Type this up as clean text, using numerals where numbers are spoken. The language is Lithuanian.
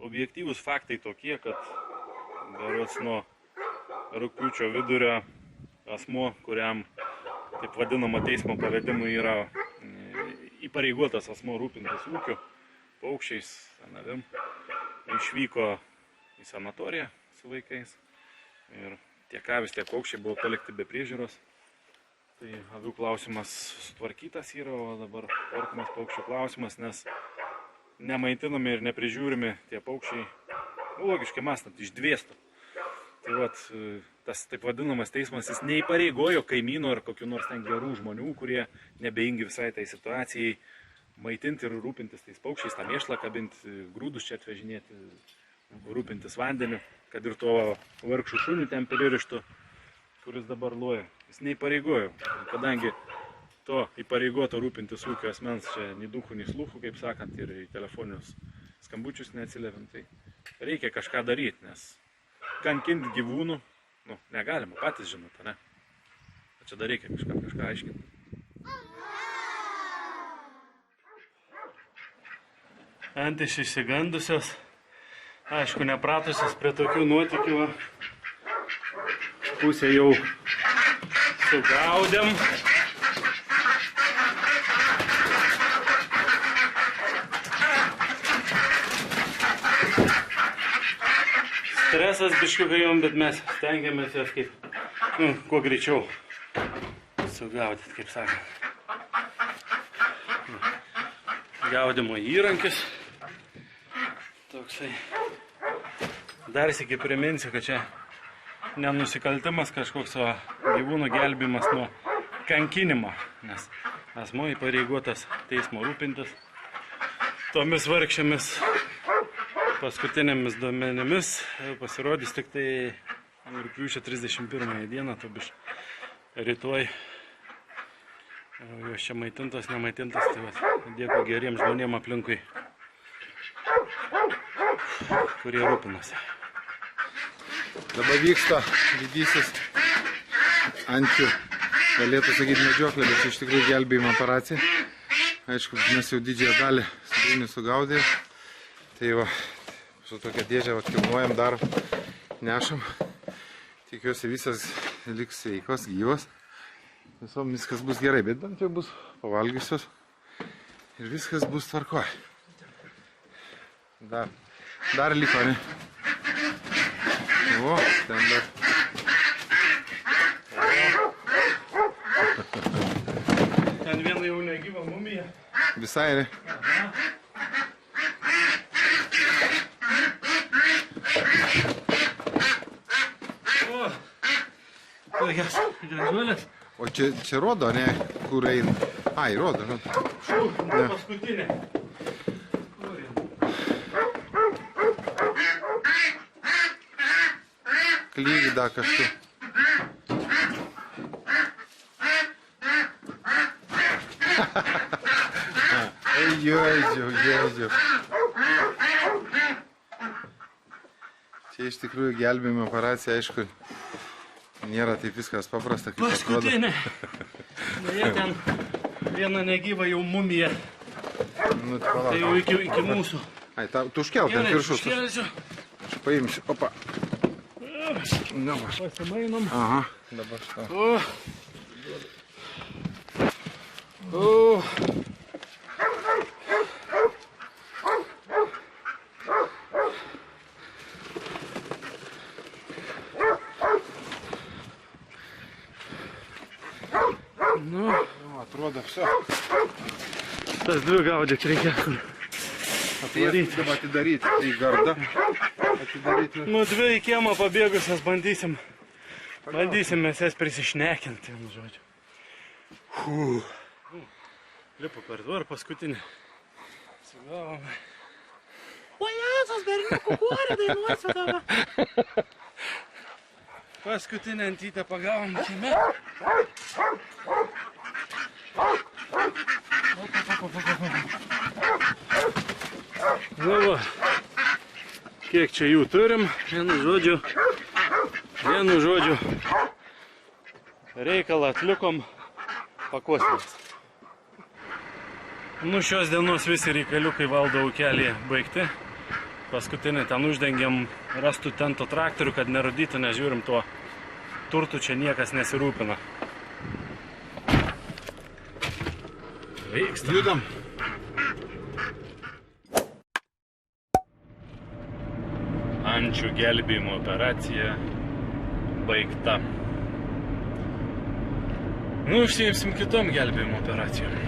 objektyvūs faktai tokie, kad berods nuo rugpjūčio vidurio asmuo, kuriam taip vadinama teismo pavedimu yra įpareigotas asmuo rūpintis ūkiu, paukščiais, avim, išvyko į sanatoriją su vaikais ir tiek avis, tiek paukščiai buvo palikti be priežiūros. Tai avių klausimas sutvarkytas yra, o dabar tvarkomas paukščių klausimas, nes nemaitinami ir neprižiūrimi tie paukščiai, logiškai mąstant, išdvėstų. Tai vat, tas taip vadinamas teismas, jis neįpareigojo kaimynų ar kokių nors ten gerų žmonių, kurie nebeingi visai tai situacijai maitinti ir rūpintis tais paukščiais, tą mėšlą kabinti, grūdus čia atvežinėti, rūpintis vandeniu, kad ir to vargšų šunių ten pririštų, kuris dabar loja. Jis neįpareigojo, kadangi to įpareigoto rūpintis ūkio asmens čia nei dūkų, nei slūkų, kaip sakant, ir į telefoninius skambučius neatsiliepim, tai reikia kažką daryti, nes kankinti gyvūnų, negalima, patys žinot, ne? Čia dar reikia kažką aiškinti. Antys išsigandusios, aišku, nepratusios prie tokių nuotykių. Pusę jau sugaudėm. Stresas biškiukai jom, bet mes stengiamės jas kaip, kuo greičiau sugaudyti, kaip sakant. Gaudimo įrankis. Toksai. Dar sykį priminsiu, kad čia nenusikaltimas kažkoks, o gyvūnų gelbimas nuo kankinimo, nes asmuo įpareigotas teismo rūpintis. Tomis vargšėmis paskutinėmis duomenimis pasirodys tik tai rugpjūčio 31 dieną, to biš rytoj. Jos čia maitintos, nemaitintos, tai vat, dėkui geriems žmonėms aplinkui, kurie rūpinasi. Dabar vyksta didysis ančių, galėtų sakyti, medžioklė, bet iš tikrųjų gelbėjimo operacija. Aišku, mes jau didžiąją dalį sidabrinių sugaudė. Tai va, su tokia dėžė kilnojam, darom, nešam. Tikiuosi visas liks sveikos, gyvos. Visom viskas bus gerai, bet bent jau bus pavalgysios ir viskas bus tvarkoj. Dar liko, ne? O, ten dar. Ten viena jau negyva mumija. Visai, ne? O, tokias gražuolės. O čia rodo, ne? Kur eina? Ai, rodo, ne? Paskutinė. Lygiai dar kažkur. Ježiau. Čia iš tikrųjų gelbėjimo operacija, aišku, nėra taip viskas paprasta, kaip atrodo. Paskutinė. Jie ten viena negyva jau mumija. Tai jau iki mūsų. Ai, tu užkelk ten viršus. Užkelsiu. Aš paimsiu. Opa. Pasimainom. Aha, dabar šitą. Atrodo, все. Tas dvi gaudyti reikia kur atvaryti. Dabar atidaryti, tai garda. Nu, dvi į kiemą pabėgusias bandysim mes jas prisišnekinti, žodžiu. Lipu per dvarą paskutinį. Sugavome. O Jėzus, berniukų kuorį dainuosiu tave. Paskutinę antytę pagavom kieme. Nu va, kiek čia jų turim, vienu žodžiu, reikalą atlikom, pakosmės. Nu, šios dienos visi reikaliukai valdo ūkelėje baigti. Paskutinį ten uždengiam rastų tento traktorių, kad nerudytų, nežiūrim tuo turtų, čia niekas nesirūpina. Vyksta. Judam. Ančių gelbėjimo operacija baigta. Nu, užsiimsim kitom gelbėjimo operacijom.